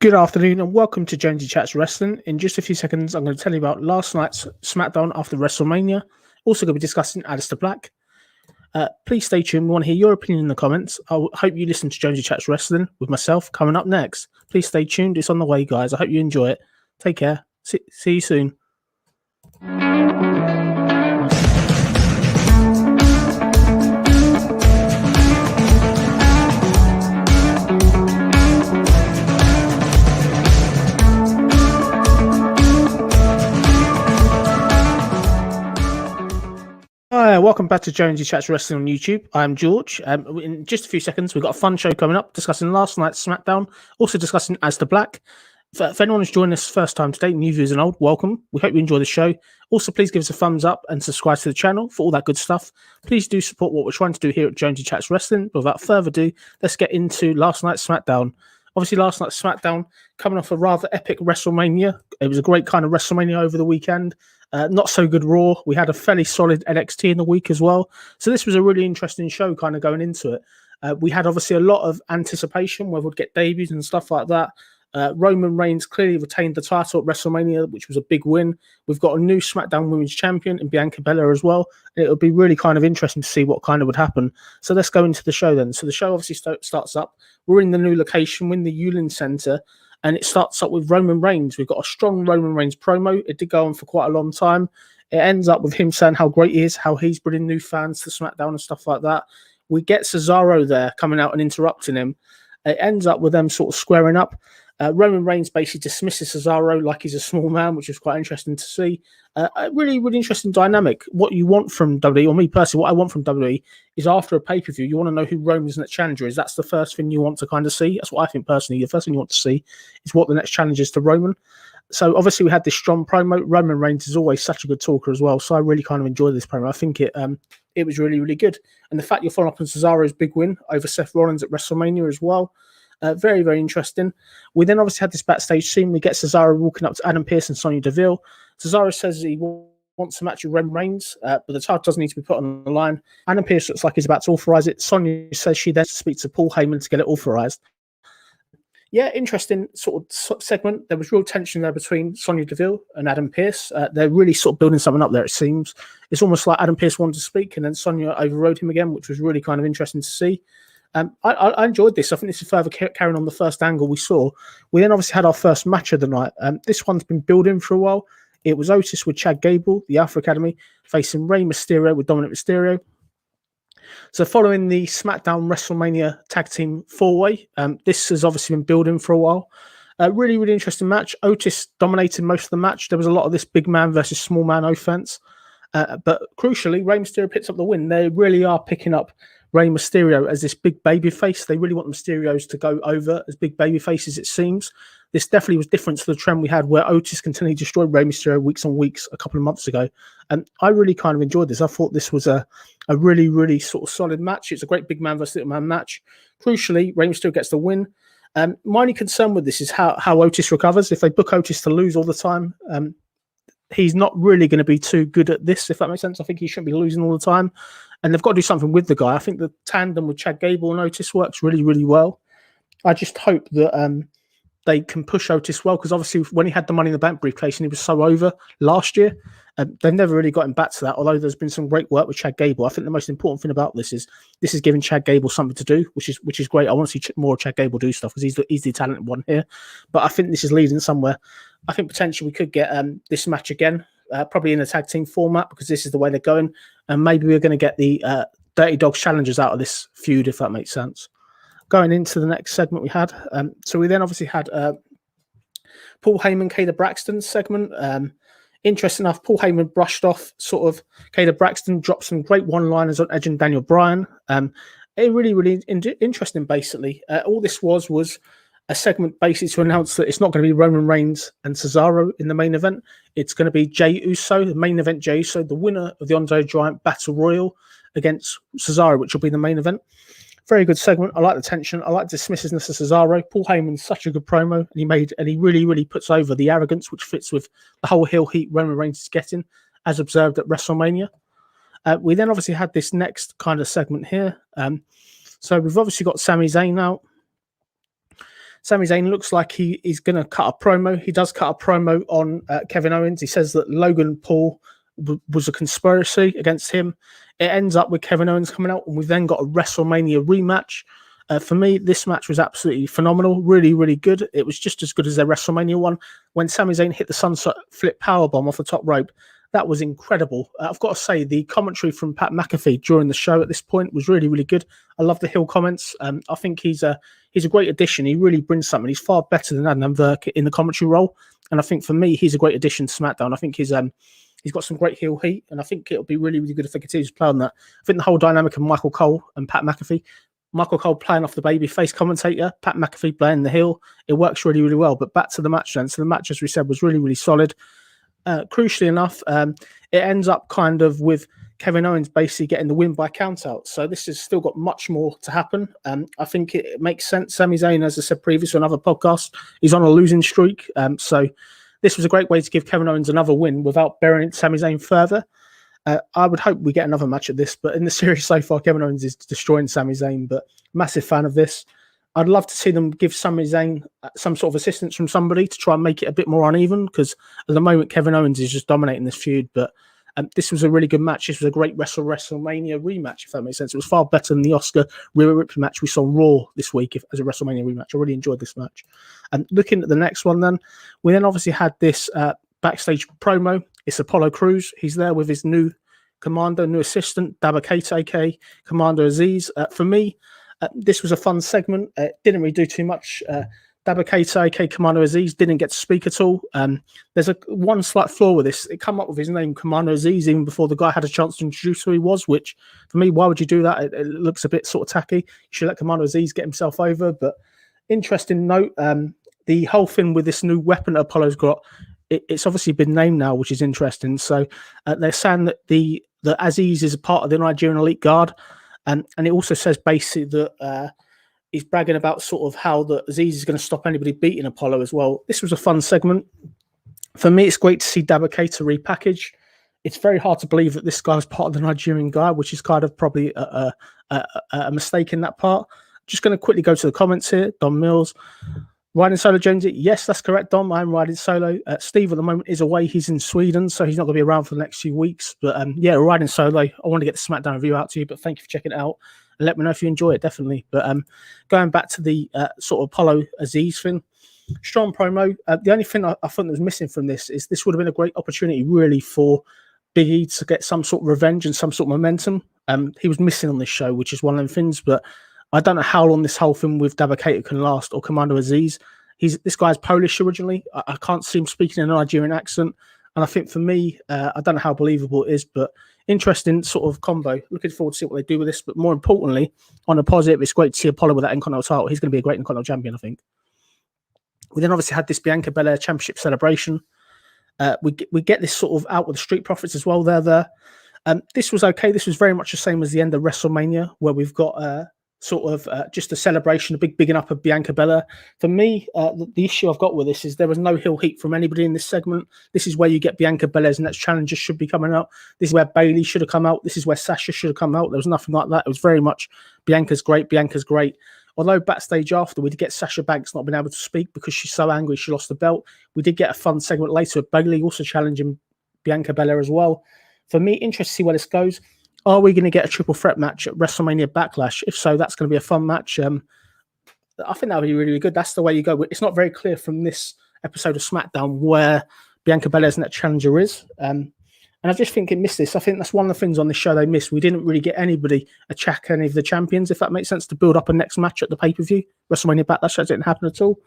Good afternoon and welcome to Jonesy Chats Wrestling. In just a few seconds, I'm going to tell you about last night's Smackdown after WrestleMania. Also going to be discussing Aleister Black. Please stay tuned. We want to hear your opinion in the comments. I hope you listen to Jonesy Chats Wrestling with myself coming up next. Please stay tuned. It's on the way, guys. I hope you enjoy it. Take care. See you soon. Hi, welcome back to Jonesy Chats Wrestling on YouTube. I'm George. In just a few seconds, we've got a fun show coming up discussing last night's Smackdown, also discussing Aleister Black. For anyone who's joined us first time today, new viewers and old, welcome. We hope you enjoy the show. Also, please give us a thumbs up and subscribe to the channel for all that good stuff. Please do support what we're trying to do here at Jonesy Chats Wrestling. But without further ado, let's get into last night's Smackdown. Obviously, last night's Smackdown coming off a rather epic WrestleMania. It was a great kind of WrestleMania over the weekend. Not so good Raw. We had a fairly solid NXT in the week as well. So this was a really interesting show kind of going into it. We had obviously a lot of anticipation where we'd get debuts and stuff like that. Roman Reigns clearly retained the title at WrestleMania, which was a big win. We've got a new SmackDown Women's Champion in Bianca Belair as well. And it would be really kind of interesting to see what kind of would happen. So let's go into the show then. So the show obviously starts up. We're in the new location. We're in the Yulin Center. And it starts up with Roman Reigns. We've got a strong Roman Reigns promo. It did go on for quite a long time. It ends up with him saying how great he is, how he's bringing new fans to SmackDown and stuff like that. We get Cesaro there coming out and interrupting him. It ends up with them sort of squaring up. Roman Reigns basically dismisses Cesaro like he's a small man, which is quite interesting to see. A really, really interesting dynamic. What you want from WWE, or me personally, what I want from WWE is after a pay-per-view, you want to know who Roman's next challenger is. That's the first thing you want to kind of see. That's what I think personally. The first thing you want to see is what the next challenge is to Roman. So obviously we had this strong promo. Roman Reigns is always such a good talker as well. So I really kind of enjoyed this promo. I think it was really, really good. And the fact you're following up on Cesaro's big win over Seth Rollins at WrestleMania as well. Very, very interesting. We then obviously had this backstage scene. We get Cesaro walking up to Adam Pearce and Sonya Deville. Cesaro says he wants to match with Roman Reigns, but the title doesn't need to be put on the line. Adam Pearce looks like he's about to authorize it. Sonya says she then speaks to Paul Heyman to get it authorized. Yeah, interesting sort of segment. There was real tension there between Sonya Deville and Adam Pearce. They're really sort of building something up there, it seems. It's almost like Adam Pearce wanted to speak and then Sonya overrode him again, which was really kind of interesting to see. I enjoyed this. I think this is further carrying on the first angle we saw. We then obviously had our first match of the night. This one's been building for a while. It was Otis with Chad Gable, the Alpha Academy, facing Rey Mysterio with Dominic Mysterio. So following the SmackDown WrestleMania Tag Team 4-Way, this has obviously been building for a while. Really, really interesting match. Otis dominated most of the match. There was a lot of this big man versus small man offense. But crucially, Rey Mysterio picks up the win. They really are picking up Rey Mysterio as this big baby face. They really want the Mysterios to go over as big baby faces, it seems. This definitely was different to the trend we had where Otis continually destroyed Rey Mysterio weeks on weeks a couple of months ago. And I really kind of enjoyed this. I thought this was a really, really sort of solid match. It's a great big man versus little man match. Crucially, Rey Mysterio gets the win. My only concern with this is how Otis recovers. If they book Otis to lose all the time, he's not really going to be too good at this, if that makes sense. I think he shouldn't be losing all the time. And they've got to do something with the guy. I think the tandem with Chad Gable and Otis works really, really well. I just hope that they can push Otis well, because obviously when he had the Money in the Bank briefcase and he was so over last year, they've never really gotten back to that, although there's been some great work with Chad Gable. I think the most important thing about this is giving Chad Gable something to do, which is great. I want to see more of Chad Gable do stuff because he's the talented one here. But I think this is leading somewhere. I think potentially we could get this match again, probably in a tag team format, because this is the way they're going. And maybe we're going to get the Dirty Dogs challengers out of this feud, if that makes sense. Going into the next segment we had. So we then obviously had Paul Heyman, Kayla Braxton segment. Interesting enough, Paul Heyman brushed off sort of Kayla Braxton, dropped some great one-liners on Edge and Daniel Bryan. Really, really interesting, basically. All this was a segment basically to announce that it's not going to be Roman Reigns and Cesaro in the main event. It's going to be Jey Uso, the main event Jey Uso, the winner of the Andre Giant Battle Royal against Cesaro, which will be the main event. Very good segment. I like the tension. I like the dismissiveness of Cesaro. Paul Heyman's such a good promo, and he really, really puts over the arrogance, which fits with the whole heel heat Roman Reigns is getting, as observed at WrestleMania. We then obviously had this next kind of segment here. So we've obviously got Sami Zayn out. Sami Zayn looks like he's going to cut a promo. He does cut a promo on Kevin Owens. He says that Logan Paul was a conspiracy against him. It ends up with Kevin Owens coming out, and we've then got a WrestleMania rematch. For me, this match was absolutely phenomenal, really, really good. It was just as good as their WrestleMania one. When Sami Zayn hit the sunset flip powerbomb off the top rope, that was incredible. I've got to say, the commentary from Pat McAfee during the show at this point was really, really good. I love the heel comments. I think he's a great addition. He really brings something. He's far better than Adam Verk in the commentary role. And I think for me, he's a great addition to SmackDown. I think he's got some great heel heat, and I think it'll be really, really good if they continue to play on that. I think the whole dynamic of Michael Cole and Pat McAfee, Michael Cole playing off the babyface commentator, Pat McAfee playing the heel, it works really, really well. But back to the match then. So the match, as we said, was really, really solid. Crucially enough, it ends up kind of with Kevin Owens basically getting the win by countout. So this has still got much more to happen. I think it makes sense. Sami Zayn, as I said previously on other podcasts, he's on a losing streak. So this was a great way to give Kevin Owens another win without burying Sami Zayn further. I would hope we get another match of this, but in the series so far, Kevin Owens is destroying Sami Zayn, but massive fan of this. I'd love to see them give Sami Zayn some sort of assistance from somebody to try and make it a bit more uneven, because at the moment, Kevin Owens is just dominating this feud, but this was a really good match. This was a great WrestleMania rematch, if that makes sense. It was far better than the Oscar Rhea Ripley match we saw on Raw this week as a WrestleMania rematch. I really enjoyed this match. And looking at the next one then, we then obviously had this backstage promo. It's Apollo Crews. He's there with his new commander, new assistant, Dabba-Kato, aka Commander Aziz. For me, this was a fun segment. It didn't really do too much. Dabba-Kato, aka Commander Aziz, didn't get to speak at all. There's one slight flaw with this. It come up with his name, Commander Aziz, even before the guy had a chance to introduce who he was, which, for me, why would you do that? It looks a bit sort of tacky. You should let Commander Aziz get himself over. But interesting note, the whole thing with this new weapon that Apollo's got, it's obviously been named now, which is interesting. So they're saying that the Aziz is a part of the Nigerian Elite Guard. And it also says basically that he's bragging about sort of how the Aziz is going to stop anybody beating Apollo as well. This was a fun segment. For me, it's great to see Dabba-Kato repackage. It's very hard to believe that this guy is part of the Nigerian guy, which is kind of probably a mistake in that part. Just going to quickly go to the comments here. Don Mills. Riding solo, Jonesy. Yes, that's correct, Dom. I'm riding solo. Steve at the moment is away. He's in Sweden, so he's not going to be around for the next few weeks. But yeah, riding solo. I want to get the SmackDown review out to you, but thank you for checking it out. And let me know if you enjoy it, definitely. But going back to the sort of Apollo Aziz thing, strong promo. The only thing I thought that was missing from this is this would have been a great opportunity, really, for Big E to get some sort of revenge and some sort of momentum. He was missing on this show, which is one of them things, but I don't know how long this whole thing with Dabba-Kato can last, or Commander Aziz. This guy's Polish originally. I can't see him speaking in a Nigerian accent. And I think for me, I don't know how believable it is, but interesting sort of combo. Looking forward to see what they do with this. But more importantly, on a positive, it's great to see Apollo with that Intercontinental title. He's going to be a great Intercontinental champion, I think. We then obviously had this Bianca Belair Championship celebration. We get this sort of out with the Street Profits as well. This was okay. This was very much the same as the end of WrestleMania, where we've got sort of just a celebration, a big bigging up of Bianca Belair. For me, the issue I've got with this is there was no heel heat from anybody in this segment. This is where you get Bianca Belair's next challenger should be coming out. This is where Bayley should have come out. This is where Sasha should have come out. There was nothing like that. It was very much Bianca's great. Although backstage after, we did get Sasha Banks not being able to speak because she's so angry she lost the belt. We did get a fun segment later with Bayley also challenging Bianca Belair as well. For me, interested to see where this goes. Are we going to get a triple threat match at WrestleMania Backlash? If so, that's going to be a fun match. I think that would be really, really good. That's the way you go. It's not very clear from this episode of SmackDown where Bianca Belair's next challenger is. And I just think it missed this. I think that's one of the things on this show they missed. We didn't really get anybody attack any of the champions, if that makes sense, to build up a next match at the pay-per-view. WrestleMania Backlash, that didn't happen at all.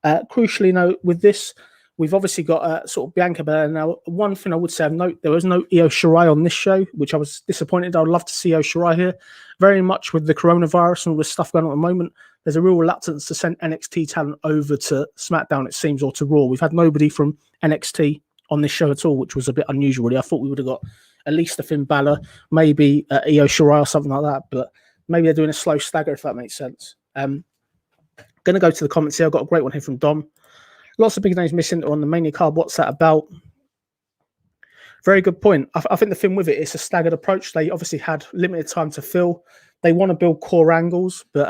Crucially, though, with this, we've obviously got sort of Bianca Belair. Now, one thing I would say of note, there was no Io Shirai on this show, which I was disappointed. I would love to see Io Shirai here. Very much with the coronavirus and all this stuff going on at the moment, there's a real reluctance to send NXT talent over to SmackDown, it seems, or to Raw. We've had nobody from NXT on this show at all, which was a bit unusual, really. I thought we would have got at least a Finn Balor, maybe Io Shirai or something like that, but maybe they're doing a slow stagger, if that makes sense. Going to go to the comments here. I've got a great one here from Dom. Lots of big names missing on the Mania card. What's that about? Very good point. I think the thing with it, it's a staggered approach. They obviously had limited time to fill. They want to build core angles, but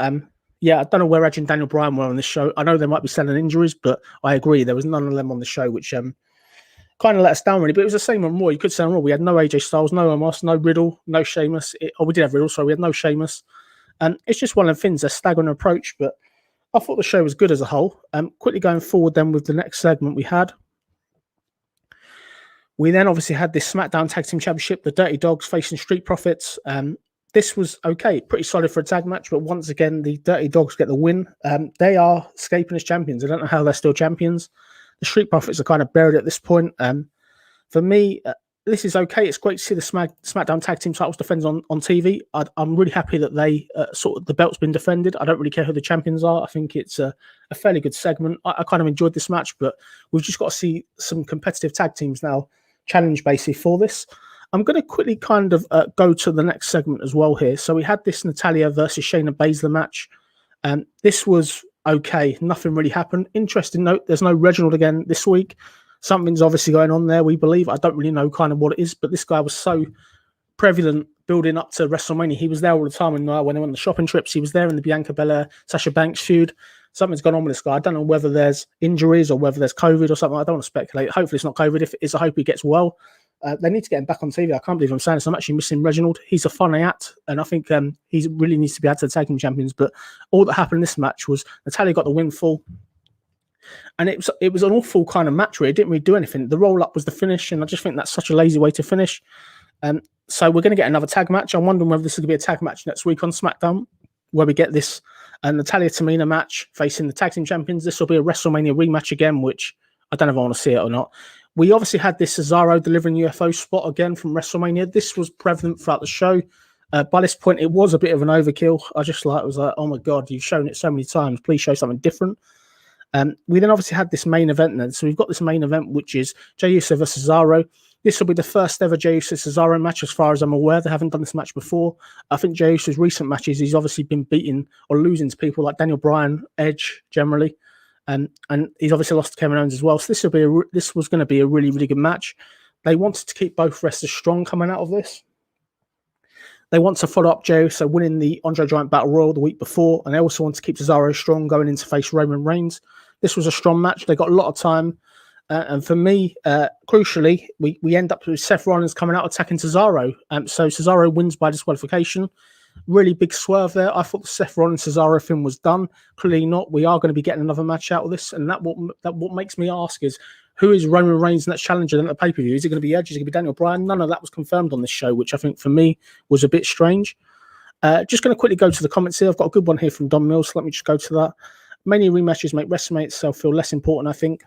Yeah, I don't know where Edge and Daniel Bryan were on this show. I know there might be selling injuries, but I agree there was none of them on the show, which kind of let us down really. But it was the same on Raw. You could say on Raw we had no AJ Styles, no Omos, no Riddle, no Sheamus. We did have Riddle, so we had no Sheamus. And it's just one of the things, a staggering approach. But I thought the show was good as a whole. Quickly going forward then with the next segment we had. We then obviously had this SmackDown Tag Team Championship, the Dirty Dogs facing Street Profits. This was okay, pretty solid for a tag match, but once again, the Dirty Dogs get the win. They are escaping as champions. I don't know how they're still champions. The Street Profits are kind of buried at this point. For me, this is okay. It's great to see the SmackDown Tag Team titles defended on TV. I'm really happy that they the belt's been defended. I don't really care who the champions are. I think it's a fairly good segment. I kind of enjoyed this match, but we've just got to see some competitive tag teams now challenge basically for this. I'm going to quickly kind of go to the next segment as well here. So we had this Natalya versus Shayna Baszler match. This was okay. Nothing really happened. Interesting note, there's no Reginald again this week. Something's obviously going on there, we believe. I don't really know kind of what it is, but this guy was so prevalent building up to WrestleMania. He was there all the time when they went on the shopping trips. He was there in the Bianca Belair, Sasha Banks feud. Something's gone on with this guy. I don't know whether there's injuries or whether there's COVID or something. I don't want to speculate. Hopefully it's not COVID. If it is, I hope he gets well. They need to get him back on TV. I can't believe I'm saying this. I'm actually missing Reginald. He's a funny act, and I think he really needs to be added to the Tag Team Champions. But all that happened in this match was Natalya got the win full. And it was an awful kind of match where it didn't really do anything. The roll-up was the finish, and I just think that's such a lazy way to finish. So we're going to get another tag match. I'm wondering whether this is going to be a tag match next week on SmackDown, where we get this Natalya Tamina match facing the Tag Team Champions. This will be a WrestleMania rematch again, which I don't know if I want to see it or not. We obviously had this Cesaro delivering UFO spot again from WrestleMania. This was prevalent throughout the show. By this point, it was a bit of an overkill. I was like, oh my God, you've shown it so many times. Please show something different. We then obviously had this main event then. So we've got this main event, which is Jey Uso versus Cesaro. This will be the first ever Jey Uso-Cesaro match as far as I'm aware. They haven't done this match before. I think Jey Uso's recent matches, he's obviously been beating or losing to people like Daniel Bryan, Edge generally. And he's obviously lost to Kevin Owens as well. So this was going to be a really, really good match. They wanted to keep both wrestlers strong coming out of this. They want to follow up Jey Uso winning the Andre Giant Battle Royal the week before. And they also want to keep Cesaro strong going into face Roman Reigns. This was a strong match. They got a lot of time. And for me, crucially, we end up with Seth Rollins coming out attacking Cesaro. So Cesaro wins by disqualification. Really big swerve there. I thought the Seth Rollins-Cesaro thing was done. Clearly not. We are going to be getting another match out of this. And what makes me ask is, who is Roman Reigns' next challenger at the pay-per-view? Is it going to be Edge? Is it going to be Daniel Bryan? None of that was confirmed on this show, which I think for me was a bit strange. Just going to quickly go to the comments here. I've got a good one here from Don Mills. So let me just go to that. Many rematches make WrestleMania itself feel less important, I think.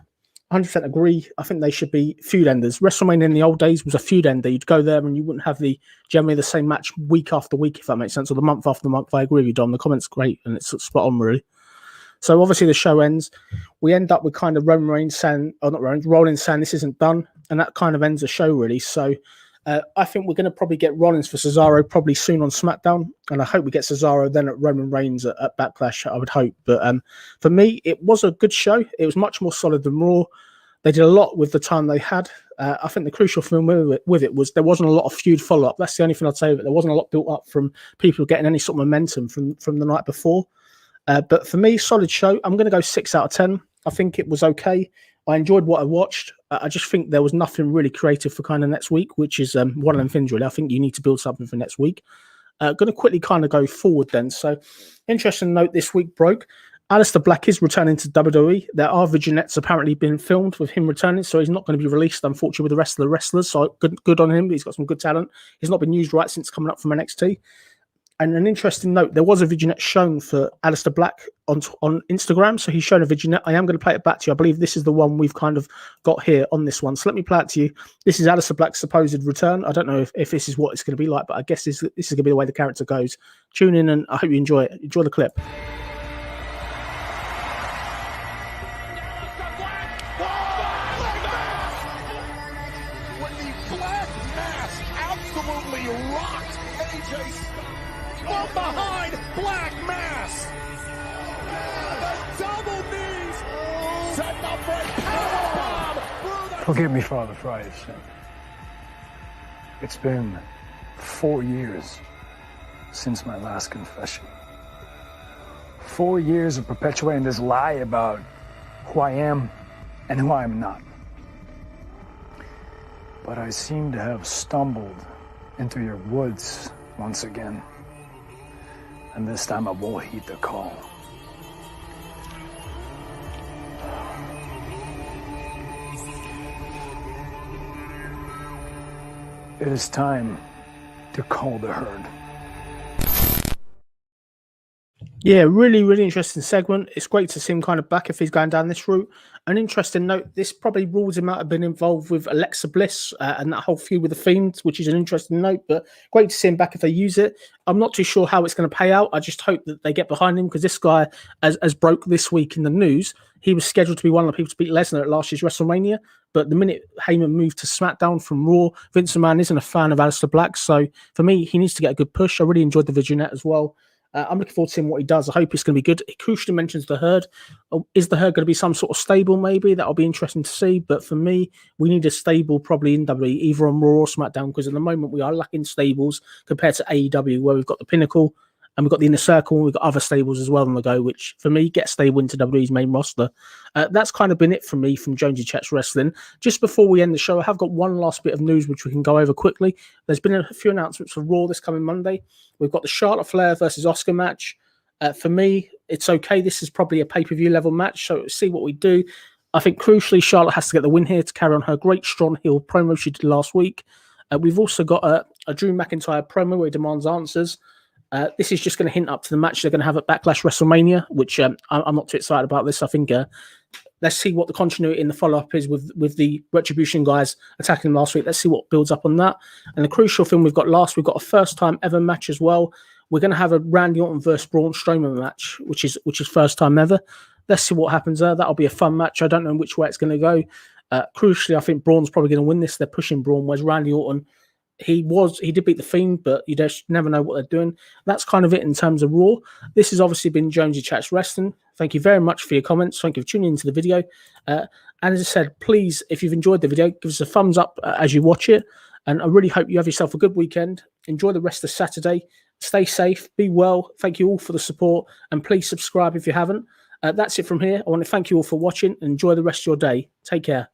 100% agree. I think they should be feud enders. WrestleMania in the old days was a feud ender. You'd go there and you wouldn't have generally the same match week after week, if that makes sense, or the month after month. I agree with you, Dom. The comment's great and it's spot on, really. So obviously the show ends. We end up with kind of Roman Reigns saying, or not Rollins, Rollins saying this isn't done, and that kind of ends the show, really. So I think we're going to probably get Rollins for Cesaro probably soon on SmackDown, and I hope we get Cesaro then at Roman Reigns at Backlash, I would hope. But for me, it was a good show. It was much more solid than Raw. They did a lot with the time they had. I think the crucial thing with it was there wasn't a lot of feud follow-up. That's the only thing I'd say. But there wasn't a lot built up from people getting any sort of momentum from the night before. But for me, solid show. I'm going to go 6 out of 10. I think it was okay. I enjoyed what I watched. I just think there was nothing really creative for kind of next week, which is one of them things, really. I think you need to build something for next week. Going to quickly kind of go forward then. So, interesting note this week broke. Aleister Black is returning to WWE. There are vignettes apparently being filmed with him returning, so he's not going to be released, unfortunately, with the rest of the wrestlers. So good on him. He's got some good talent. He's not been used right since coming up from NXT. And an interesting note, there was a vignette shown for Aleister Black on Instagram. So he's shown a vignette. I am going to play it back to you. I believe this is the one we've kind of got here on this one. So let me play it to you. This is Aleister Black's supposed return. I don't know if this is what it's going to be like, but I guess this is going to be the way the character goes. Tune in and I hope you enjoy it. Enjoy the clip. Behind Black Mass. The double knees. Setting up for a powerbomb. Forgive me, Father, for I have sinned. It's been 4 years since my last confession. 4 years of perpetuating this lie about who I am and who I am not. But I seem to have stumbled into your woods once again. And this time I won't heed the call. It is time to call the herd. Yeah, really, really interesting segment. It's great to see him kind of back if he's going down this route. An interesting note, this probably rules him out of being involved with Alexa Bliss and that whole feud with the Fiend, which is an interesting note, but great to see him back if they use it. I'm not too sure how it's going to pay out. I just hope that they get behind him because this guy, as broke this week in the news, he was scheduled to be one of the people to beat Lesnar at last year's WrestleMania. But the minute Heyman moved to SmackDown from Raw, Vince McMahon isn't a fan of Aleister Black. So for me, he needs to get a good push. I really enjoyed the Vignette as well. I'm looking forward to seeing what he does. I hope it's going to be good. He crucially mentions the herd. Is the herd going to be some sort of stable, maybe? That'll be interesting to see. But for me, we need a stable probably in WWE, either on Raw or SmackDown, because at the moment we are lacking stables compared to AEW, where we've got the Pinnacle and we've got the Inner Circle and we've got other stables as well on the go, which for me, get stable into WWE's main roster. That's kind of been it from me from Jonesy Chats Wrestling. Just before we end the show, I have got one last bit of news which we can go over quickly. There's been a few announcements for Raw this coming Monday. We've got the Charlotte Flair versus Oscar match. For me, it's okay. This is probably a pay-per-view level match, so see what we do. I think crucially, Charlotte has to get the win here to carry on her great strong heel promo she did last week. We've also got a Drew McIntyre promo where he demands answers. This is just going to hint up to the match they're going to have at Backlash WrestleMania, which I'm not too excited about this. I think let's see what the continuity in the follow-up is with the Retribution guys attacking them last week. Let's see what builds up on that. And the crucial thing we've got a first-time ever match as well. We're going to have a Randy Orton versus Braun Strowman match, which is first time ever. Let's see what happens there. That'll be a fun match. I don't know which way it's going to go. Crucially, I think Braun's probably going to win this. They're pushing Braun, whereas Randy Orton, he did beat the Fiend, but you just never know what they're doing. That's kind of it in terms of Raw. This has obviously been Jonesy Chats Wrestling. Thank you very much for your comments. Thank you for tuning into the video. And as I said, please, if you've enjoyed the video, give us a thumbs up as you watch it. And I really hope you have yourself a good weekend. Enjoy the rest of Saturday. Stay safe. Be well. Thank you all for the support. And please subscribe if you haven't. That's it from here. I want to thank you all for watching and enjoy the rest of your day. Take care.